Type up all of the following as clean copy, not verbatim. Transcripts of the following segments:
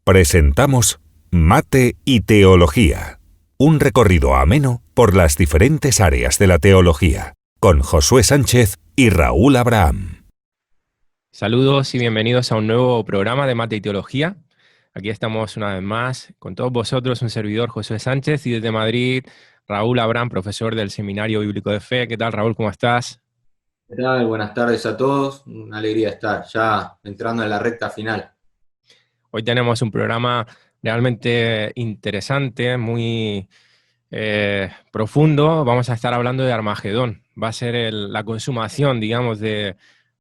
Presentamos Mate y Teología, un recorrido ameno por las diferentes áreas de la teología, con Josué Sánchez y Raúl Abraham. Saludos y bienvenidos a un nuevo programa de Mate y Teología. Aquí estamos una vez más con todos vosotros, un servidor Josué Sánchez, y desde Madrid, Raúl Abraham, profesor del Seminario Bíblico de Fe. ¿Qué tal, Raúl? ¿Cómo estás? ¿Qué tal? Buenas tardes a todos. Una alegría estar ya entrando en la recta final. Hoy tenemos un programa realmente interesante, muy profundo. Vamos a estar hablando de Armagedón. Va a ser la consumación, digamos, de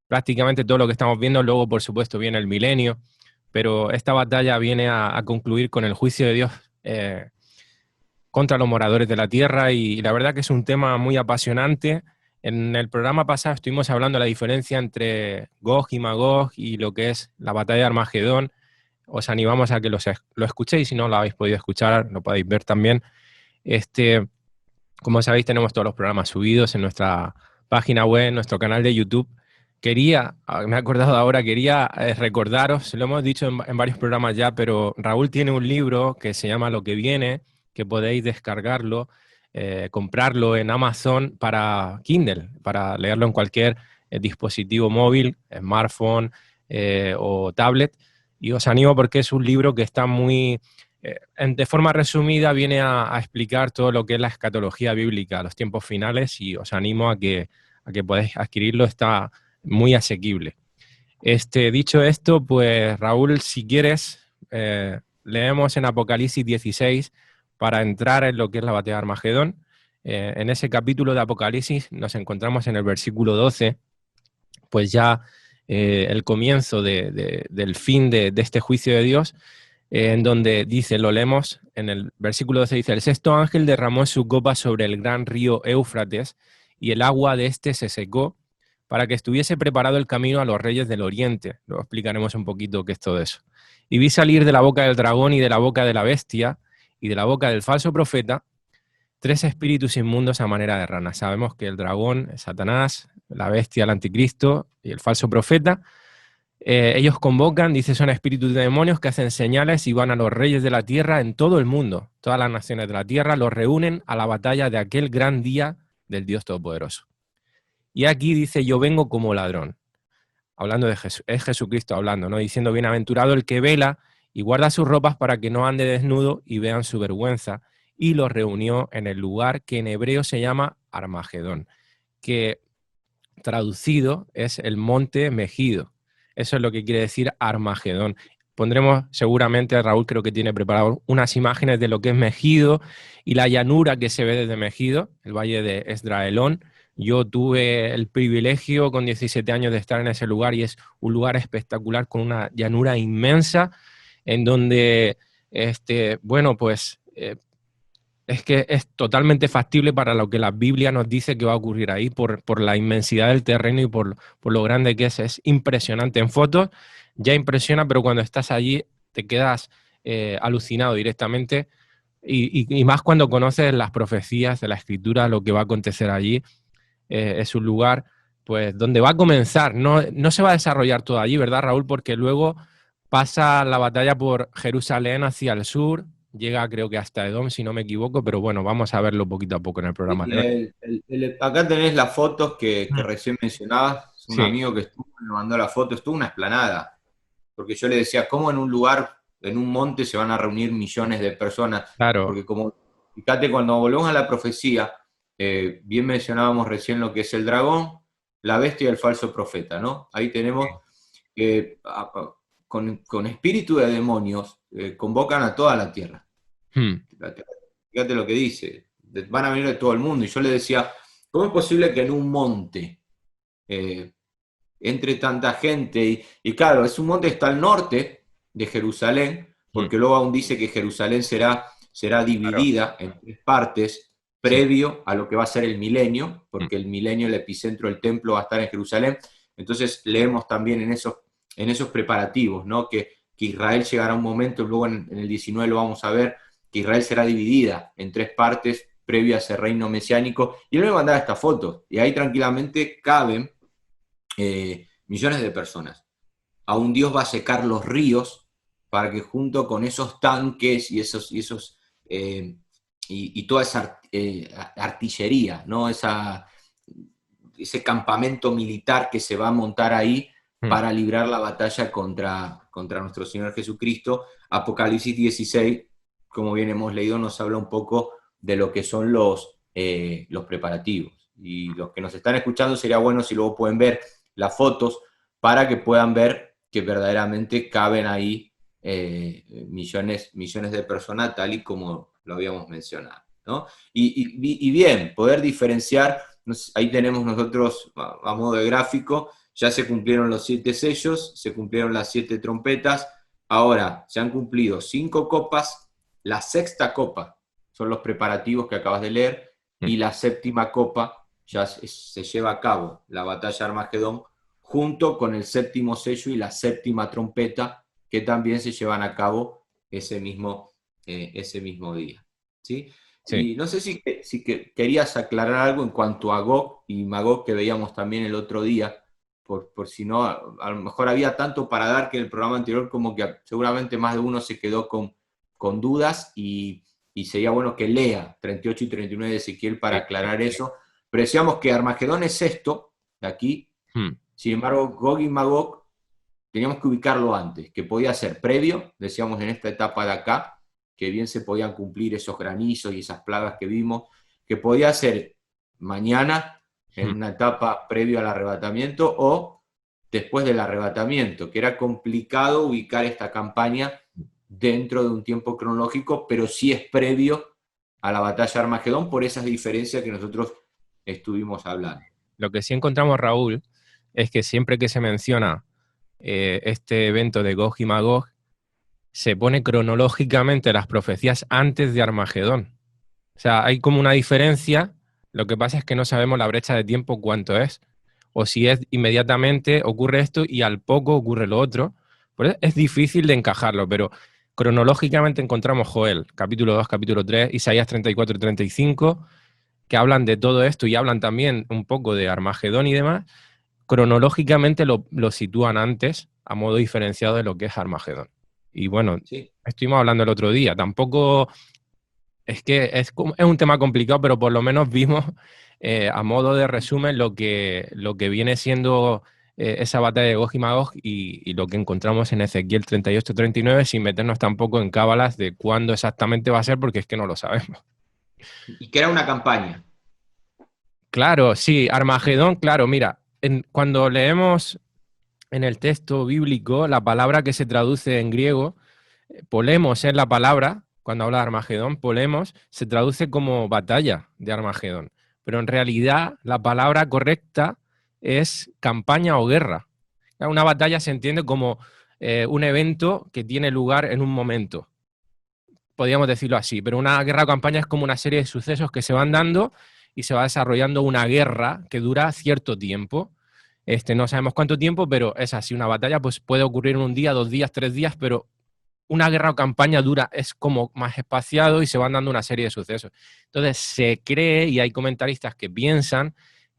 prácticamente todo lo que estamos viendo. Luego, por supuesto, viene el milenio, pero esta batalla viene a concluir con el juicio de Dios contra los moradores de la tierra, y la verdad que es un tema muy apasionante. En el programa pasado estuvimos hablando de la diferencia entre Gog y Magog y lo que es la batalla de Armagedón. Os animamos a que lo escuchéis, si no lo habéis podido escuchar, lo podéis ver también. Como sabéis, tenemos todos los programas subidos en nuestra página web, en nuestro canal de YouTube. Me he acordado ahora, quería recordaros, lo hemos dicho en varios programas ya, pero Raúl tiene un libro que se llama Lo que viene, que podéis descargarlo, comprarlo en Amazon para Kindle, para leerlo en cualquier dispositivo móvil, smartphone o tablet. Y os animo porque es un libro que está muy, de forma resumida, viene a explicar todo lo que es la escatología bíblica, los tiempos finales, y os animo a que podáis adquirirlo. Está muy asequible. Dicho esto, pues Raúl, si quieres, leemos en Apocalipsis 16 para entrar en lo que es la batalla de Armagedón. En ese capítulo de Apocalipsis nos encontramos en el versículo 12, pues ya el comienzo del fin de este juicio de Dios, en donde dice, lo leemos, en el versículo 12 dice: el sexto ángel derramó su copa sobre el gran río Éufrates, y el agua de este se secó, para que estuviese preparado el camino a los reyes del oriente. Luego explicaremos un poquito qué es todo eso. Y vi salir de la boca del dragón y de la boca de la bestia y de la boca del falso profeta 3 espíritus inmundos a manera de rana. Sabemos que el dragón es Satanás, la bestia el anticristo y el falso profeta. Ellos convocan, dice, son espíritus de demonios que hacen señales y van a los reyes de la tierra en todo el mundo. Todas las naciones de la tierra los reúnen a la batalla de aquel gran día del Dios Todopoderoso. Y aquí dice: yo vengo como ladrón. Hablando de Jesús, es Jesucristo hablando, ¿no? Diciendo: bienaventurado el que vela y guarda sus ropas para que no ande desnudo y vean su vergüenza. Y los reunió en el lugar que en hebreo se llama Armagedón, que traducido es el monte Megido. Eso es lo que quiere decir Armagedón. Pondremos seguramente, Raúl creo que tiene preparado unas imágenes de lo que es Megido y la llanura que se ve desde Megido, el valle de Esdraelón. Yo tuve el privilegio con 17 años de estar en ese lugar, y es un lugar espectacular con una llanura inmensa en donde, bueno, pues es que es totalmente factible para lo que la Biblia nos dice que va a ocurrir ahí, por la inmensidad del terreno y por lo grande que es. Es impresionante. En fotos ya impresiona, pero cuando estás allí te quedas alucinado directamente, y más cuando conoces las profecías de la Escritura, lo que va a acontecer allí. Es un lugar pues donde va a comenzar. No se va a desarrollar todo allí, ¿verdad, Raúl? Porque luego pasa la batalla por Jerusalén hacia el sur, llega creo que hasta Edom, si no me equivoco, pero bueno, vamos a verlo poquito a poco en el programa de hoy. Acá tenés las fotos que recién mencionabas. Un Sí, amigo que estuvo me mandó la foto, estuvo una explanada. Porque yo le decía, ¿cómo en un lugar, en un monte, se van a reunir millones de personas? claro. Porque fíjate, cuando volvemos a la profecía, bien mencionábamos recién lo que es el dragón, la bestia y el falso profeta, ¿no? Ahí tenemos que con espíritu de demonios convocan a toda la tierra. Hmm. Fíjate lo que dice, van a venir de todo el mundo. Y yo le decía, ¿cómo es posible que en un monte entre tanta gente? Y claro, es un monte que está al norte de Jerusalén, porque luego aún dice que Jerusalén será Claro. dividida en 3 partes, Sí. previo a lo que va a ser el milenio, porque el milenio, el epicentro del templo va a estar en Jerusalén. Entonces leemos también en esos preparativos, ¿no? Que Israel llegará a un momento, luego en el 19 lo vamos a ver, que Israel será dividida en 3 partes previo a ese reino mesiánico. Y él me mandaba esta foto, y ahí tranquilamente caben millones de personas. Aún Dios va a secar los ríos para que junto con esos tanques y toda esa artillería, ¿no? Ese campamento militar que se va a montar ahí para librar la batalla contra nuestro Señor Jesucristo. Apocalipsis 16, como bien hemos leído, nos habla un poco de lo que son los preparativos. Y los que nos están escuchando, sería bueno si luego pueden ver las fotos para que puedan ver que verdaderamente caben ahí millones de personas, tal y como lo habíamos mencionado, ¿no? Y bien, poder diferenciar, ahí tenemos nosotros a modo de gráfico, ya se cumplieron los 7 sellos, se cumplieron las 7 trompetas, ahora se han cumplido 5 copas, la 6ª copa son los preparativos que acabas de leer, y la 7ª copa ya se lleva a cabo, la batalla de Armagedón, junto con el 7º sello y la 7ª trompeta, que también se llevan a cabo ese mismo día. ¿Sí? Sí. Y no sé si querías aclarar algo en cuanto a Gog y Magog, que veíamos también el otro día, por si no, a lo mejor había tanto para dar que en el programa anterior como que seguramente más de uno se quedó con dudas, y sería bueno que lea 38 y 39 de Ezequiel para aclarar eso. Pero decíamos que Armagedón es esto, de aquí. Sin embargo, Gog y Magog teníamos que ubicarlo antes, que podía ser previo, decíamos en esta etapa de acá, que bien se podían cumplir esos granizos y esas plagas que vimos, que podía ser mañana, en una etapa previo al arrebatamiento, o después del arrebatamiento, que era complicado ubicar esta campaña dentro de un tiempo cronológico, pero sí es previo a la batalla de Armagedón por esas diferencias que nosotros estuvimos hablando. Lo que sí encontramos, Raúl, es que siempre que se menciona este evento de Gog y Magog, se pone cronológicamente las profecías antes de Armagedón. O sea, hay como una diferencia, lo que pasa es que no sabemos la brecha de tiempo cuánto es, o si es inmediatamente ocurre esto y al poco ocurre lo otro. Por eso es difícil de encajarlo, pero cronológicamente encontramos Joel, capítulo 2, capítulo 3, Isaías 34 y 35, que hablan de todo esto y hablan también un poco de Armagedón y demás. Cronológicamente lo sitúan antes, a modo diferenciado de lo que es Armagedón. Y bueno, sí, estuvimos hablando el otro día, tampoco es que es un tema complicado, pero por lo menos vimos a modo de resumen lo que viene siendo esa batalla de Gog y Magog y lo que encontramos en Ezequiel 38-39, sin meternos tampoco en cábalas de cuándo exactamente va a ser, porque es que no lo sabemos. y que era una campaña. Claro, sí, Armagedón, claro, mira, cuando leemos en el texto bíblico la palabra que se traduce en griego, polemos es la palabra, cuando habla de Armagedón, polemos se traduce como batalla de Armagedón, pero en realidad la palabra correcta es campaña o guerra. Una batalla se entiende como un evento que tiene lugar en un momento, podríamos decirlo así, pero una guerra o campaña es como una serie de sucesos que se van dando y se va desarrollando una guerra que dura cierto tiempo. No sabemos cuánto tiempo, pero es así, una batalla pues puede ocurrir en un día, 2 días, 3 días, pero una guerra o campaña dura es como más espaciado y se van dando una serie de sucesos. Entonces se cree, y hay comentaristas que piensan,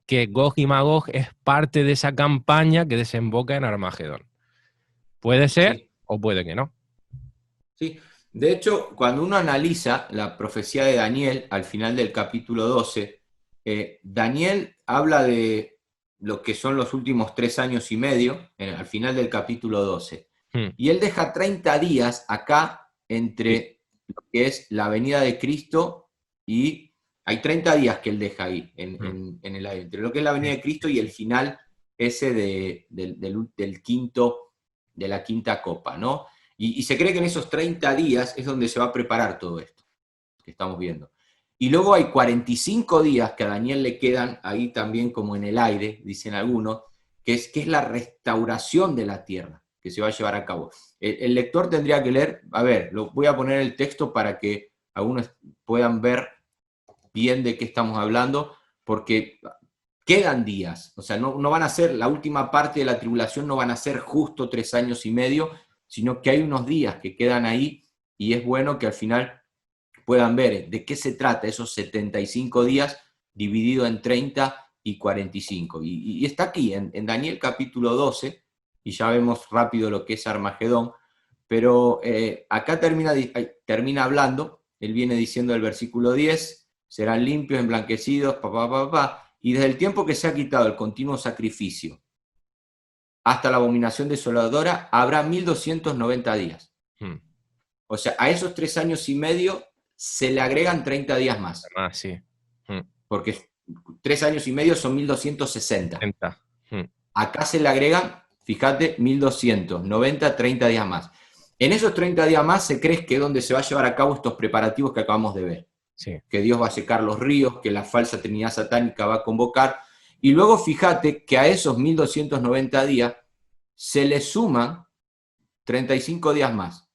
que Gog y Magog es parte de esa campaña que desemboca en Armagedón. Puede ser Sí. o puede que no. Sí, de hecho, cuando uno analiza la profecía de Daniel al final del capítulo 12, Daniel habla de lo que son los últimos 3 años y medio, al final del capítulo 12. Y él deja 30 días acá entre lo que es la venida de Cristo, y hay 30 días que él deja ahí, en el aire, entre lo que es la venida de Cristo y el final ese del quinto, de la quinta copa, ¿no? Y se cree que en esos 30 días es donde se va a preparar todo esto que estamos viendo. Y luego hay 45 días que a Daniel le quedan ahí también como en el aire, dicen algunos, que es la restauración de la tierra que se va a llevar a cabo. El lector tendría que leer, a ver, voy a poner el texto para que algunos puedan ver bien de qué estamos hablando, porque quedan días, o sea, no van a ser, la última parte de la tribulación no van a ser justo 3 años y medio, sino que hay unos días que quedan ahí, y es bueno que al final puedan ver de qué se trata esos 75 días dividido en 30 y 45. Y está aquí, en Daniel capítulo 12, y ya vemos rápido lo que es Armagedón, pero acá termina hablando, él viene diciendo el versículo 10, serán limpios, emblanquecidos, y desde el tiempo que se ha quitado el continuo sacrificio hasta la abominación desoladora, habrá 1290 días. O sea, a esos 3 años y medio se le agregan 30 días más. Sí. Porque 3 años y medio son 1260. 30. Acá se le agregan, fíjate, 1290, 30 días más. En esos 30 días más se cree que es donde se va a llevar a cabo estos preparativos que acabamos de ver. Sí. Que Dios va a secar los ríos, que la falsa trinidad satánica va a convocar. Y luego fíjate que a esos 1290 días se le suman 35 días más.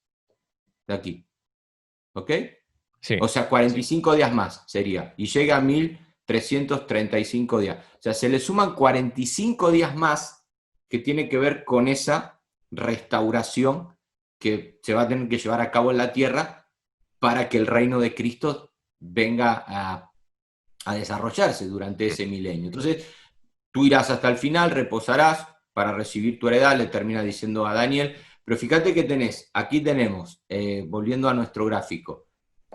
De aquí. ¿Ok? Sí. O sea, 45 días más sería. Y llega a 1335 días. O sea, se le suman 45 días más que tiene que ver con esa restauración que se va a tener que llevar a cabo en la tierra para que el reino de Cristo venga a desarrollarse durante ese milenio. Entonces, tú irás hasta el final, reposarás para recibir tu heredad, le termina diciendo a Daniel. Pero fíjate que aquí tenemos, volviendo a nuestro gráfico,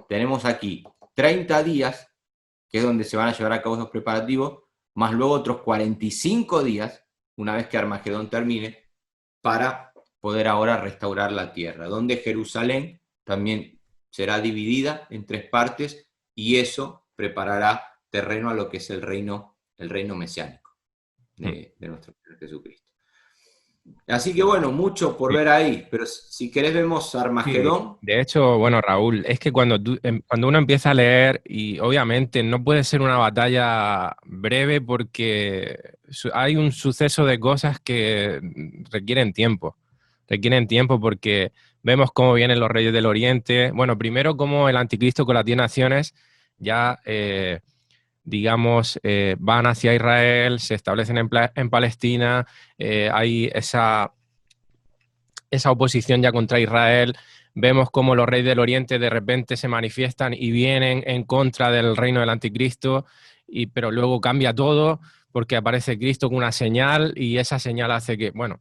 tenemos aquí 30 días, que es donde se van a llevar a cabo esos preparativos, más luego otros 45 días, una vez que Armagedón termine, para poder ahora restaurar la tierra, donde Jerusalén también será dividida en 3 partes, y eso preparará terreno a lo que es el reino mesiánico de nuestro Señor Jesucristo. Así que bueno, mucho por ver ahí, pero si querés vemos Armagedón. Sí. De hecho, bueno, Raúl, es que cuando uno empieza a leer, y obviamente no puede ser una batalla breve porque hay un suceso de cosas que requieren tiempo porque vemos cómo vienen los reyes del Oriente. Bueno, primero cómo el anticristo con las 10 naciones ya... digamos, van hacia Israel, se establecen en Palestina, hay esa oposición ya contra Israel, vemos cómo los reyes del Oriente de repente se manifiestan y vienen en contra del reino del anticristo, pero luego cambia todo porque aparece Cristo con una señal y esa señal hace que, bueno,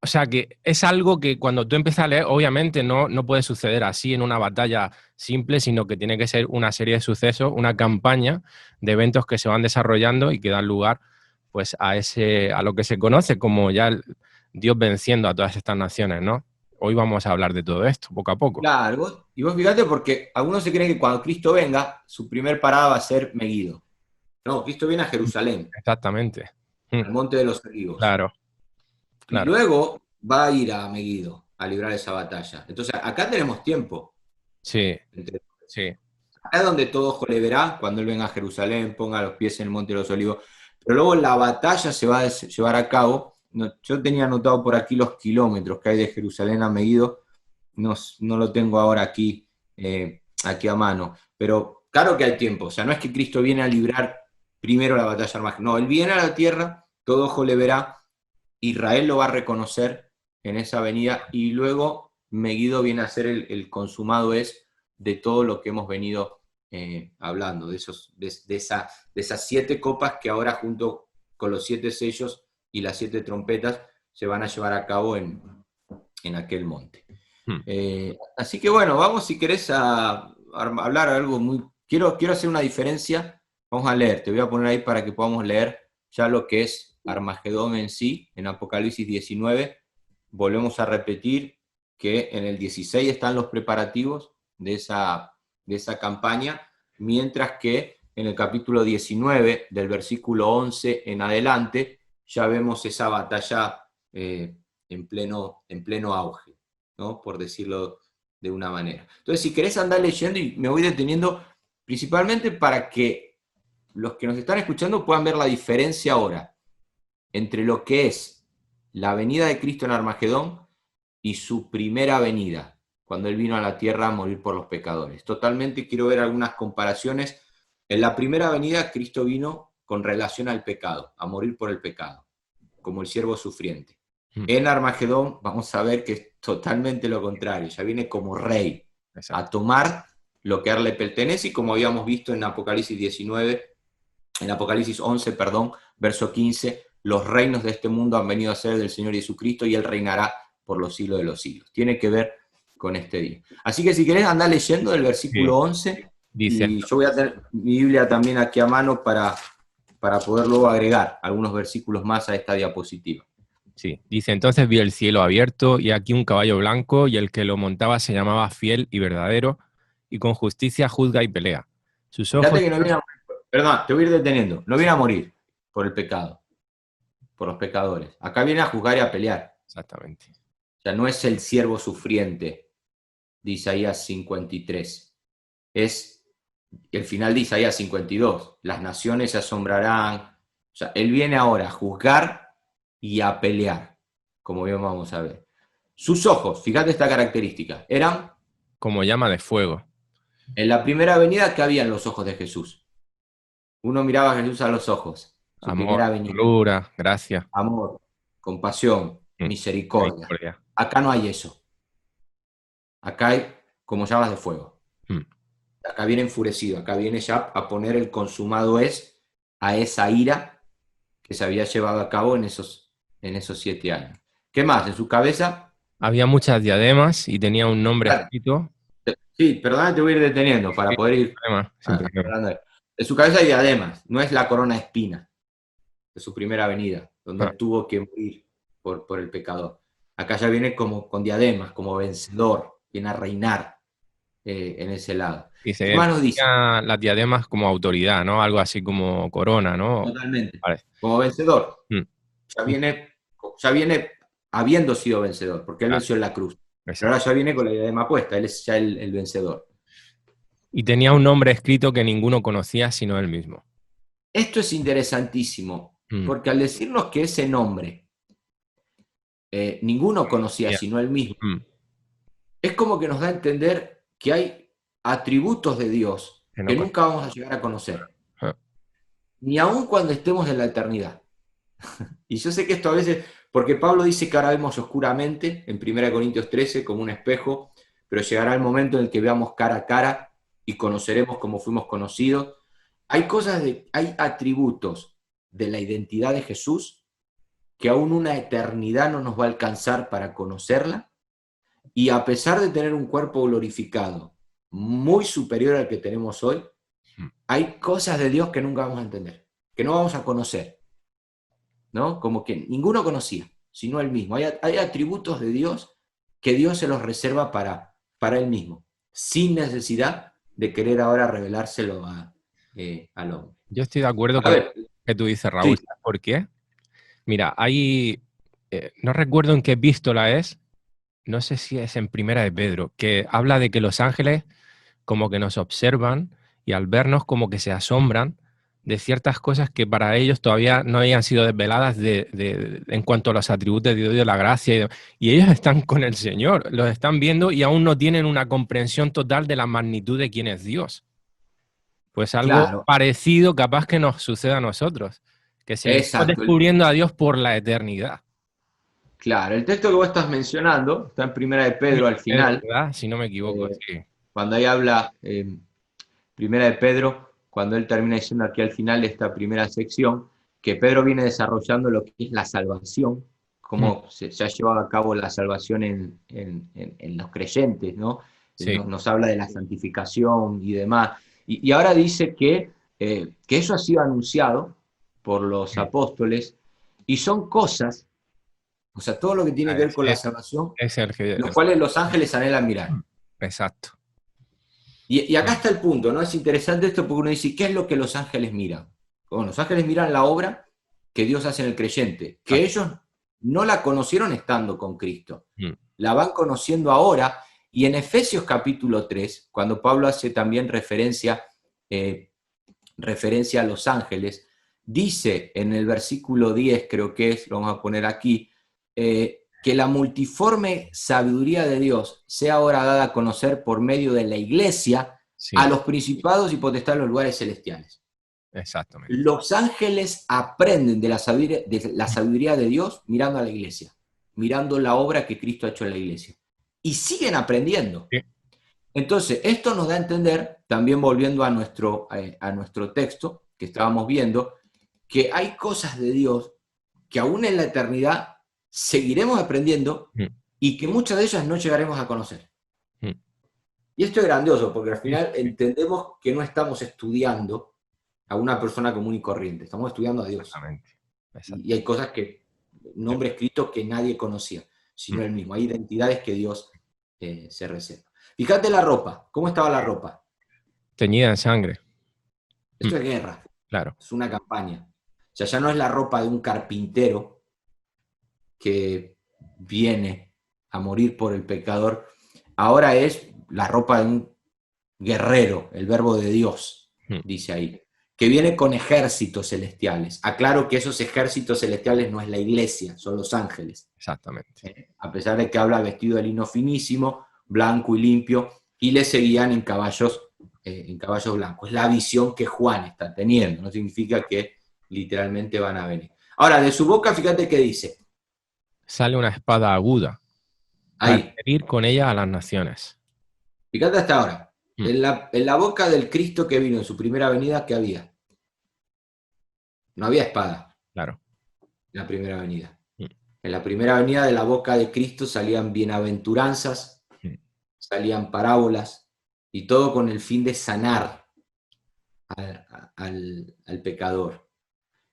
o sea que es algo que cuando tú empiezas a leer, obviamente no puede suceder así en una batalla simple, sino que tiene que ser una serie de sucesos, una campaña de eventos que se van desarrollando y que dan lugar pues a lo que se conoce como ya Dios venciendo a todas estas naciones, ¿no? Hoy vamos a hablar de todo esto, poco a poco. Claro, y vos fíjate porque algunos se creen que cuando Cristo venga, su primer parada va a ser Meguido. No, Cristo viene a Jerusalén. Exactamente. Al Monte de los Olivos. Claro. Y luego va a ir a Meguido a librar esa batalla. Entonces, acá tenemos tiempo. Sí. Acá es donde todo ojo le verá, cuando él venga a Jerusalén, ponga los pies en el Monte de los Olivos. Pero luego la batalla se va a llevar a cabo. Yo tenía anotado por aquí los kilómetros que hay de Jerusalén a Meguido. No lo tengo ahora aquí a mano. Pero claro que hay tiempo. O sea, no es que Cristo viene a librar primero la batalla Armagedón. No, él viene a la tierra, todo ojo le verá. Israel lo va a reconocer en esa venida y luego Meguido viene a ser el consumado de todo lo que hemos venido hablando, de esas 7 copas que ahora junto con los 7 sellos y las 7 trompetas se van a llevar a cabo en aquel monte. Así que bueno, vamos si querés a hablar algo muy... Quiero hacer una diferencia, vamos a leer, te voy a poner ahí para que podamos leer ya lo que es Armagedón en sí, en Apocalipsis 19, volvemos a repetir que en el 16 están los preparativos de esa campaña, mientras que en el capítulo 19, del versículo 11 en adelante, ya vemos esa batalla en pleno auge, ¿no? Por decirlo de una manera. Entonces, si querés andar leyendo, y me voy deteniendo principalmente para que los que nos están escuchando puedan ver la diferencia ahora entre lo que es la venida de Cristo en Armagedón y su primera venida, cuando Él vino a la tierra a morir por los pecadores. Totalmente quiero ver algunas comparaciones. En la primera venida, Cristo vino con relación al pecado, a morir por el pecado, como el siervo sufriente. En Armagedón vamos a ver que es totalmente lo contrario, ya viene como rey. Exacto. A tomar lo que a él le pertenece, y como habíamos visto en Apocalipsis 11, verso 15, los reinos de este mundo han venido a ser del Señor Jesucristo y Él reinará por los siglos de los siglos. Tiene que ver con este día. Así que si querés andar leyendo del versículo 11, Dice, y yo voy a tener mi Biblia también aquí a mano para poder luego agregar algunos versículos más a esta diapositiva. sí, dice, entonces vi el cielo abierto y aquí un caballo blanco y el que lo montaba se llamaba Fiel y Verdadero y con justicia juzga y pelea. Sus ojos... Fíjate que no viene a morir, perdón, te voy a ir deteniendo, no viene a morir por el pecado, por los pecadores. Acá viene a juzgar y a pelear. Exactamente. O sea, no es el siervo sufriente de Isaías 53, es el final de Isaías 52. Las naciones se asombrarán. O sea, él viene ahora a juzgar y a pelear, como bien vamos a ver. Sus ojos, fíjate esta característica, eran Como llama de fuego. en la primera venida que había en los ojos de Jesús. Uno miraba a Jesús a los ojos, su primera Amor, venida. ternura, gracia. Amor, compasión, misericordia. Misericordia. Acá no hay eso. Acá hay como llamas de fuego. Mm. Acá viene enfurecido, acá viene ya a poner el consumado es a esa ira que se había llevado a cabo en esos 7 años. ¿Qué más? En su cabeza, Había muchas diademas y tenía un nombre claro, escrito. sí, perdón, te voy a ir deteniendo para Sí, poder ir sin problema. hablando de él. En su cabeza hay diademas, no es la corona de espinas de su primera venida, donde Ah. él tuvo que morir por el pecador. Acá ya viene como con diademas, como vencedor, viene a reinar en ese lado. Dice, ¿Qué más nos dice? tenía las diademas como autoridad, ¿no? Algo así como corona, ¿no? Totalmente. Vale. Como vencedor. Mm. Ya viene habiendo sido vencedor, porque él Ah, venció en la cruz. Pero exacto. ahora ya viene con la diadema puesta, él es ya el vencedor. Y tenía un nombre escrito que ninguno conocía sino él mismo. Esto es interesantísimo, Mm. porque al decirnos que ese nombre ninguno conocía Yeah. sino él mismo, Mm. es como que nos da a entender que hay atributos de Dios Que no que con- nunca vamos a llegar a conocer, Ah. ni aun cuando estemos en la eternidad. Y yo sé que esto a veces, porque Pablo dice que ahora vemos oscuramente, en 1 Corintios 13, como un espejo, pero llegará el momento en el que veamos cara a cara y conoceremos como fuimos conocidos. Hay atributos de la identidad de Jesús que aún una eternidad no nos va a alcanzar para conocerla, y a pesar de tener un cuerpo glorificado muy superior al que tenemos hoy, hay cosas de Dios que nunca vamos a entender, que no vamos a conocer, ¿no? Como que ninguno conocía, sino él mismo. Hay atributos de Dios que Dios se los reserva para él mismo, sin necesidad de querer ahora revelárselo al hombre. Yo estoy de acuerdo A con lo ver, que tú dices, Raúl. sí, ¿Sabes por qué? Mira, hay... no recuerdo en qué epístola es, no sé si es en Primera de Pedro, que habla de que los ángeles como que nos observan y al vernos como que se asombran de ciertas cosas que para ellos todavía no habían sido desveladas en cuanto a los atributos de Dios, de la gracia. Y ellos están con el Señor, los están viendo y aún no tienen una comprensión total de la magnitud de quién es Dios. Pues algo claro, parecido capaz que nos suceda a nosotros, que seguimos exacto. descubriendo a Dios por la eternidad. Claro, el texto que vos estás mencionando está en Primera de Pedro al final, ¿Verdad? Si no me equivoco, eh, sí. cuando ahí habla Primera de Pedro, cuando él termina diciendo aquí al final de esta primera sección, que Pedro viene desarrollando lo que es la salvación, cómo se ha llevado a cabo la salvación en los creyentes, ¿no? Sí. Nos habla de la santificación y demás. Y ahora dice que eso ha sido anunciado por los apóstoles y son cosas, o sea, todo lo que tiene que ver con la salvación, Es el que... los cuales los ángeles anhelan mirar. Exacto. Y acá está el punto, ¿no? Es interesante esto porque uno dice, ¿qué es lo que los ángeles miran? Bueno, los ángeles miran la obra que Dios hace en el creyente, que ellos no la conocieron estando con Cristo, la van conociendo ahora, y en Efesios capítulo 3, cuando Pablo hace también referencia a los ángeles, dice en el versículo 10, creo que es, lo vamos a poner aquí, que la multiforme sabiduría de Dios sea ahora dada a conocer por medio de la iglesia a los principados y potestades de los lugares celestiales. Exactamente. Los ángeles aprenden de la sabiduría de Dios mirando a la iglesia, mirando la obra que Cristo ha hecho en la iglesia. Y siguen aprendiendo. Sí. Entonces, esto nos da a entender, también volviendo a nuestro texto que estábamos viendo, que hay cosas de Dios que aún en la eternidad seguiremos aprendiendo y que muchas de ellas no llegaremos a conocer. Y esto es grandioso, porque al final entendemos que no estamos estudiando a una persona común y corriente, estamos estudiando a Dios. Exactamente. Y hay cosas que, nombre escrito que nadie conocía, sino él mismo. Hay identidades que Dios se reserva. Fíjate la ropa, ¿cómo estaba la ropa? Teñida en sangre. Esto es guerra, Claro. es una campaña. O sea, ya no es la ropa de un carpintero que viene a morir por el pecador, ahora es la ropa de un guerrero, el verbo de Dios, dice ahí, que viene con ejércitos celestiales. Aclaro que esos ejércitos celestiales no es la iglesia, son los ángeles. Exactamente. A pesar de que habla vestido de lino finísimo, blanco y limpio, y le seguían en caballos blancos. Es la visión que Juan está teniendo, no significa que literalmente van a venir. Ahora, de su boca, fíjate qué dice. Sale una espada aguda Ahí. para herir con ella a las naciones. Fíjate hasta ahora. En la boca del Cristo que vino en su primera venida, ¿qué había? No había espada. Claro. En la primera venida. En la primera venida de la boca de Cristo salían bienaventuranzas, salían parábolas, y todo con el fin de sanar al pecador.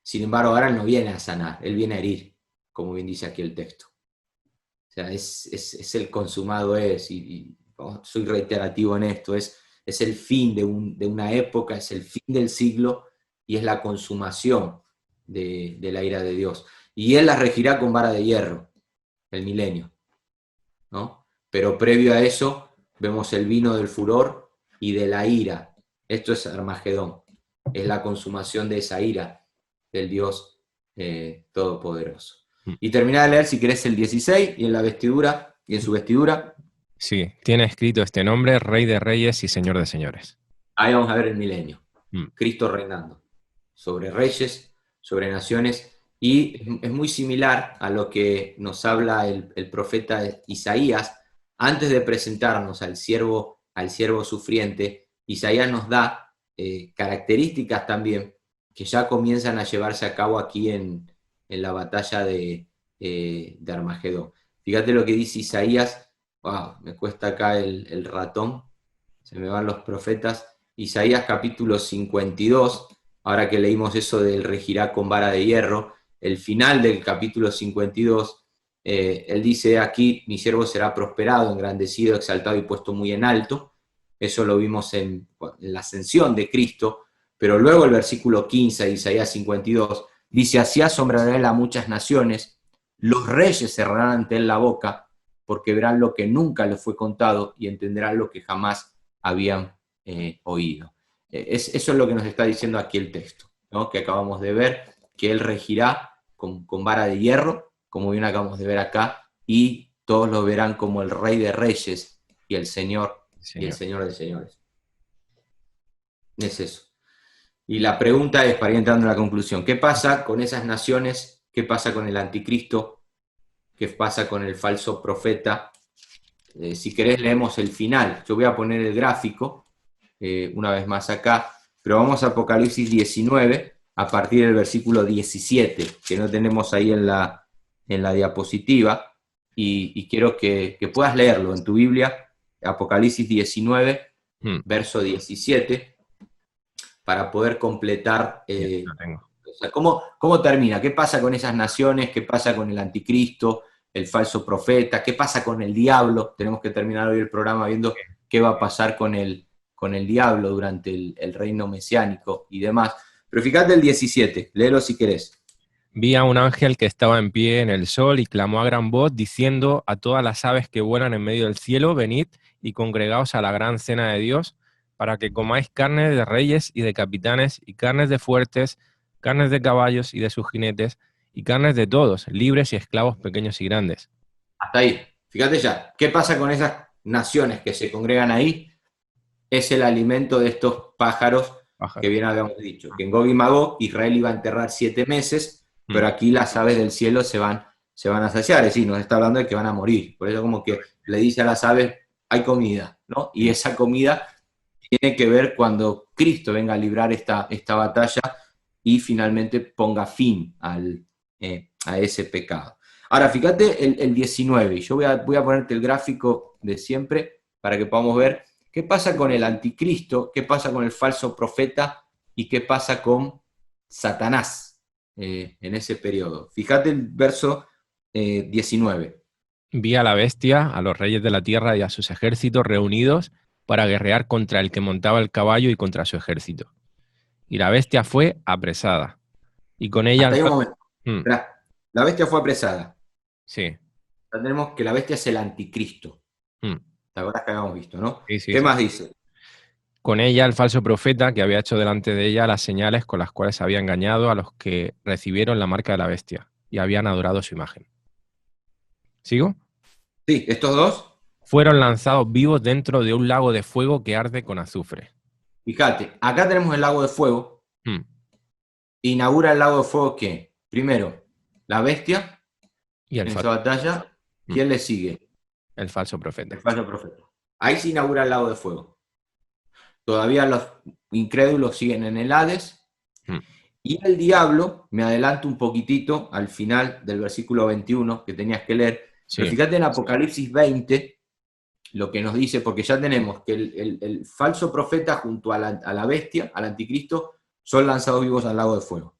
Sin embargo, ahora él no viene a sanar, él viene a herir, como bien dice aquí el texto. O sea, es el consumado y soy reiterativo en esto, es el fin de una época, es el fin del siglo y es la consumación de la ira de Dios. Y él la regirá con vara de hierro, el milenio, ¿no? Pero previo a eso vemos el vino del furor y de la ira. Esto es Armagedón, es la consumación de esa ira del Dios Todopoderoso. Y termina de leer, si querés, el 16, y en la vestidura, y en su vestidura. Sí, tiene escrito este nombre, Rey de Reyes y Señor de Señores. Ahí vamos a ver el milenio. Cristo reinando sobre reyes, sobre naciones, y es muy similar a lo que nos habla el profeta Isaías. Antes de presentarnos al siervo sufriente, Isaías nos da características también que ya comienzan a llevarse a cabo aquí en la batalla de Armagedón. Fíjate lo que dice Isaías. Wow, me cuesta acá el ratón, se me van los profetas. Isaías capítulo 52, ahora que leímos eso del regirá con vara de hierro, el final del capítulo 52, él dice aquí, mi siervo será prosperado, engrandecido, exaltado y puesto muy en alto. Eso lo vimos en la ascensión de Cristo, pero luego el versículo 15 de Isaías 52 dice, así asombrará él a muchas naciones, los reyes cerrarán ante él la boca, porque verán lo que nunca les fue contado y entenderán lo que jamás habían oído. Eso es lo que nos está diciendo aquí el texto, ¿no? Que acabamos de ver, que él regirá con vara de hierro, como bien acabamos de ver acá, y todos lo verán como el Rey de Reyes y el Señor y el Señor de Señores. Es eso. Y la pregunta es, para ir entrando a la conclusión, ¿qué pasa con esas naciones? ¿Qué pasa con el anticristo? ¿Qué pasa con el falso profeta? Si querés leemos el final. Yo voy a poner el gráfico una vez más acá, pero vamos a Apocalipsis 19 a partir del versículo 17, que no tenemos ahí en la diapositiva, y quiero que puedas leerlo en tu Biblia, Apocalipsis 19, verso 17, para poder completar o sea, ¿cómo termina? ¿Qué pasa con esas naciones? ¿Qué pasa con el anticristo, el falso profeta? ¿Qué pasa con el diablo? Tenemos que terminar hoy el programa viendo qué va a pasar con el diablo durante el reino mesiánico y demás. Pero fíjate el 17, léelo si querés. Vi a un ángel que estaba en pie en el sol y clamó a gran voz, diciendo a todas las aves que vuelan en medio del cielo, venid y congregaos a la gran cena de Dios, para que comáis carne de reyes y de capitanes, y carnes de fuertes, carnes de caballos y de sus jinetes, y carnes de todos, libres y esclavos pequeños y grandes. Hasta ahí. Fíjate ya, ¿qué pasa con esas naciones que se congregan ahí? Es el alimento de estos pájaros que bien habíamos dicho. Que en Gog y Magog Israel iba a enterrar 7 meses, pero aquí las aves del cielo se van a saciar. Es decir, nos está hablando de que van a morir. Por eso como que le dice a las aves, hay comida, ¿no? Y esa comida tiene que ver cuando Cristo venga a librar esta batalla y finalmente ponga fin a ese pecado. Ahora, fíjate el 19, y yo voy a ponerte el gráfico de siempre para que podamos ver ¿Qué pasa con el anticristo? ¿Qué pasa con el falso profeta? ¿Y qué pasa con Satanás en ese periodo? Fíjate el verso 19. Vi a la bestia, a los reyes de la tierra y a sus ejércitos reunidos para guerrear contra el que montaba el caballo y contra su ejército. Y la bestia fue apresada. Y con ella Hasta ahí un momento. Mm, Esperá. La bestia fue apresada. sí. Ya tenemos que la bestia es el anticristo. Mm, ¿Te acuerdas que habíamos visto, no? sí, sí, ¿Qué sí. más dice? Con ella el falso profeta que había hecho delante de ella las señales con las cuales había engañado a los que recibieron la marca de la bestia y habían adorado su imagen. ¿Sigo? Sí, estos dos. Fueron lanzados vivos dentro de un lago de fuego que arde con azufre. Fíjate, acá tenemos el lago de fuego. Mm, Inaugura el lago de fuego ¿qué? Primero, la bestia y el, en esa batalla. Mm. ¿Quién le sigue? el falso El profeta. falso profeta. Ahí se inaugura el lago de fuego. Todavía los incrédulos siguen en el Hades. Mm, Y el diablo, me adelanto un poquitito al final del versículo 21 que tenías que leer, pero sí. fíjate en Apocalipsis 20 lo que nos dice, porque ya tenemos que el falso profeta junto a la bestia, al anticristo, son lanzados vivos al lago de fuego,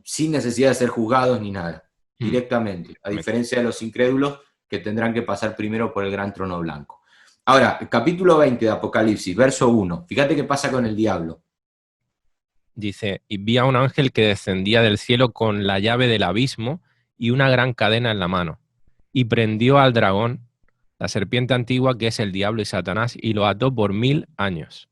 sin necesidad de ser juzgados ni nada, Mm. directamente, a diferencia de los incrédulos que tendrán que pasar primero por el gran trono blanco. Ahora, el capítulo 20 de Apocalipsis, verso 1, fíjate qué pasa con el diablo. Dice, y vi a un ángel que descendía del cielo con la llave del abismo y una gran cadena en la mano, y prendió al dragón, la serpiente antigua que es el diablo y Satanás, y lo ató por 1000 años.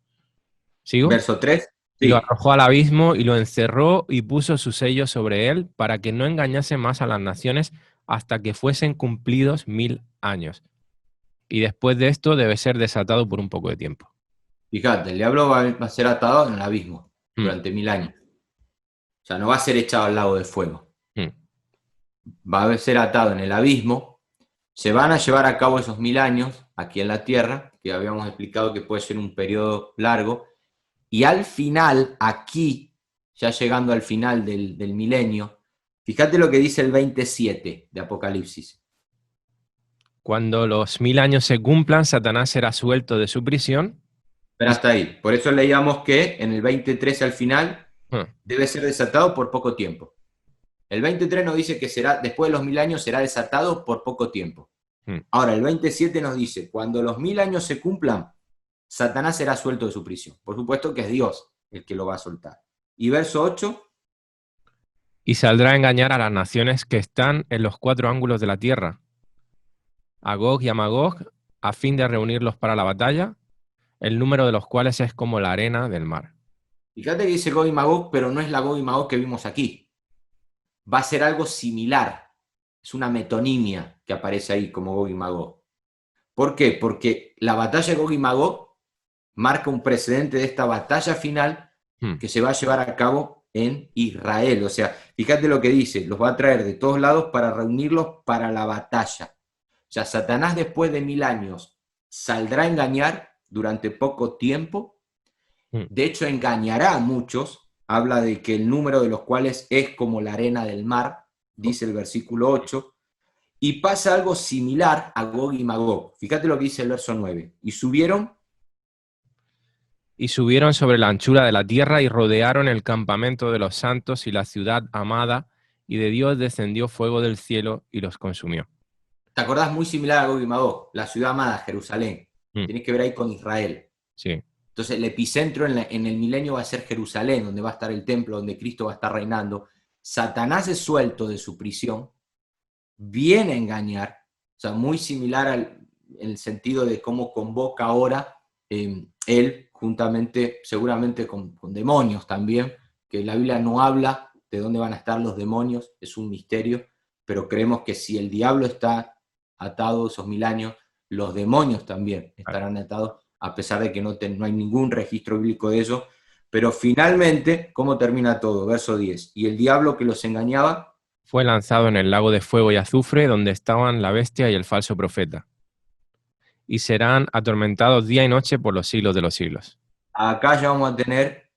¿Sigo? Verso 3, Y lo sí. arrojó al abismo y lo encerró y puso su sello sobre él para que no engañase más a las naciones hasta que fuesen cumplidos 1000 años. Y después de esto debe ser desatado por un poco de tiempo. Fíjate, el diablo va a ser atado en el abismo Mm, durante 1000 años. O sea, no va a ser echado al lago de fuego. mm. Va a ser atado en el abismo. Se van a llevar a cabo esos 1000 años aquí en la tierra, que habíamos explicado que puede ser un periodo largo. Y al final, aquí, ya llegando al final del milenio, fíjate lo que dice el 27 de Apocalipsis. Cuando los 1000 años se cumplan, Satanás será suelto de su prisión. Pero hasta ahí. Por eso leíamos que en el 23 al final Mm, debe ser desatado por poco tiempo. El 23 nos dice que será, después de los 1000 años será desatado por poco tiempo. mm. Ahora, el 27 nos dice, cuando los 1000 años se cumplan, Satanás será suelto de su prisión. Por supuesto que es Dios el que lo va a soltar. Y verso 8, Y saldrá a engañar a las naciones que están en los 4 ángulos de la tierra, a Gog y a Magog, a fin de reunirlos para la batalla, el número de los cuales es como la arena del mar. fíjate que dice Gog y Magog, pero no es la Gog y Magog que vimos aquí. Va a ser algo similar. Es una metonimia que aparece ahí como Gog y Magog. ¿Por qué? Porque la batalla de Gog y Magog marca un precedente de esta batalla final que se va a llevar a cabo en Israel. O sea, fíjate lo que dice, los va a traer de todos lados para reunirlos para la batalla. O sea, Satanás después de 1000 años saldrá a engañar durante poco tiempo. De hecho, engañará a muchos. Habla de que el número de los cuales es como la arena del mar, dice el versículo 8. Y pasa algo similar a Gog y Magog. Fíjate lo que dice el verso 9. Y subieron sobre la anchura de la tierra y rodearon el campamento de los santos y la ciudad amada, y de Dios descendió fuego del cielo y los consumió. ¿Te acordás? Muy similar a Gog y Magog, la ciudad amada, Jerusalén. Tienes que ver ahí con Israel. Sí. Entonces el epicentro en el milenio va a ser Jerusalén, donde va a estar el templo, donde Cristo va a estar reinando. Satanás es suelto de su prisión, viene a engañar, o sea, muy similar en el sentido de cómo convoca ahora él, juntamente, seguramente con demonios también, que la Biblia no habla de dónde van a estar los demonios, es un misterio, pero creemos que si el diablo está atado esos 1000 años, los demonios también estarán atados, a pesar de que no hay ningún registro bíblico de eso. Pero finalmente, ¿cómo termina todo? Verso 10. Y el diablo que los engañaba fue lanzado en el lago de fuego y azufre, donde estaban la bestia y el falso profeta, y serán atormentados día y noche por los siglos de los siglos. Acá ya vamos a tener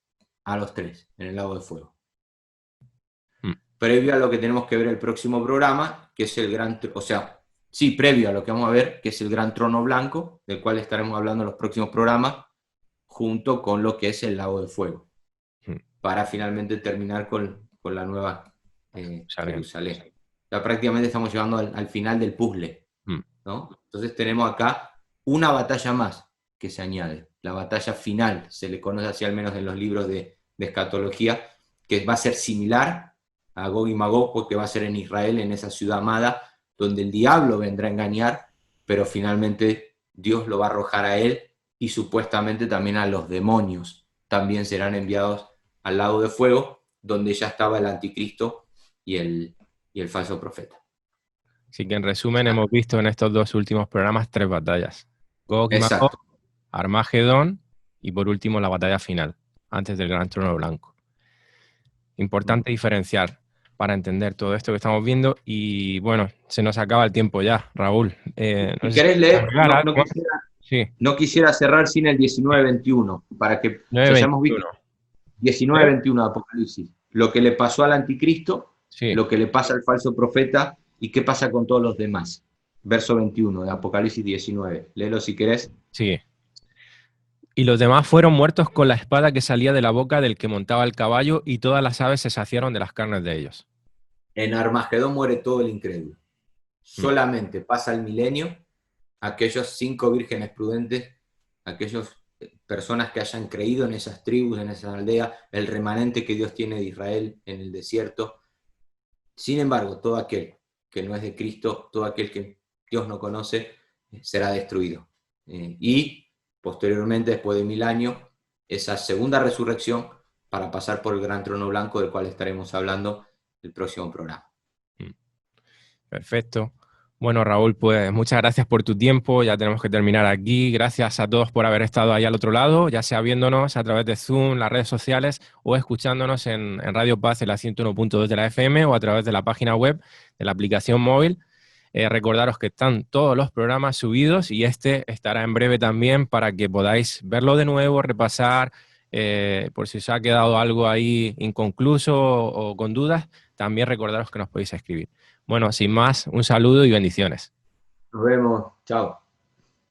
a los 3 en el lago de fuego. Previo a lo que tenemos que ver el próximo programa, que es el gran, o sea, Sí, previo a lo que vamos a ver, que es el Gran Trono Blanco, del cual estaremos hablando en los próximos programas, junto con lo que es el Lago de Fuego, para finalmente terminar con la nueva Jerusalén. Ya prácticamente estamos llegando al final del puzzle, ¿no? Entonces tenemos acá una batalla más que se añade, la batalla final, se le conoce así al menos en los libros de escatología, que va a ser similar a Gog y Magog, porque va a ser en Israel, en esa ciudad amada, donde el diablo vendrá a engañar, pero finalmente Dios lo va a arrojar a él, y supuestamente también a los demonios también serán enviados al lago de fuego, donde ya estaba el anticristo y el falso profeta. Así que en resumen hemos visto en estos 2 últimos programas 3 batallas. Gog y Magog, Armagedón y por último la batalla final, antes del Gran Trono Blanco. Importante diferenciar para entender todo esto que estamos viendo y bueno, se nos acaba el tiempo ya, Raúl. Si querés leer, sí. No quisiera cerrar sin el 19-21, para que hayamos visto 19-21 de Apocalipsis, lo que le pasó al anticristo, lo que le pasa al falso profeta y qué pasa con todos los demás. Verso 21 de Apocalipsis 19. Léelo si querés. Sí. Y los demás fueron muertos con la espada que salía de la boca del que montaba el caballo, y todas las aves se saciaron de las carnes de ellos. En Armagedón muere todo el incrédulo. Solamente pasa el milenio, aquellos 5 vírgenes prudentes, aquellas personas que hayan creído en esas tribus, en esas aldeas, el remanente que Dios tiene de Israel en el desierto. Sin embargo, todo aquel que no es de Cristo, todo aquel que Dios no conoce, será destruido. Y posteriormente, después de 1000 años, esa segunda resurrección para pasar por el Gran Trono Blanco, del cual estaremos hablando el próximo programa. Perfecto. Bueno, Raúl, pues muchas gracias por tu tiempo. Ya tenemos que terminar aquí. Gracias a todos por haber estado ahí al otro lado, ya sea viéndonos a través de Zoom, las redes sociales, o escuchándonos en Radio Paz en la 101.2 de la FM, o a través de la página web de la aplicación móvil. Recordaros que están todos los programas subidos y este estará en breve también para que podáis verlo de nuevo, repasar, por si os ha quedado algo ahí inconcluso o con dudas, también recordaros que nos podéis escribir. Bueno, sin más, un saludo y bendiciones. Nos vemos. Chao.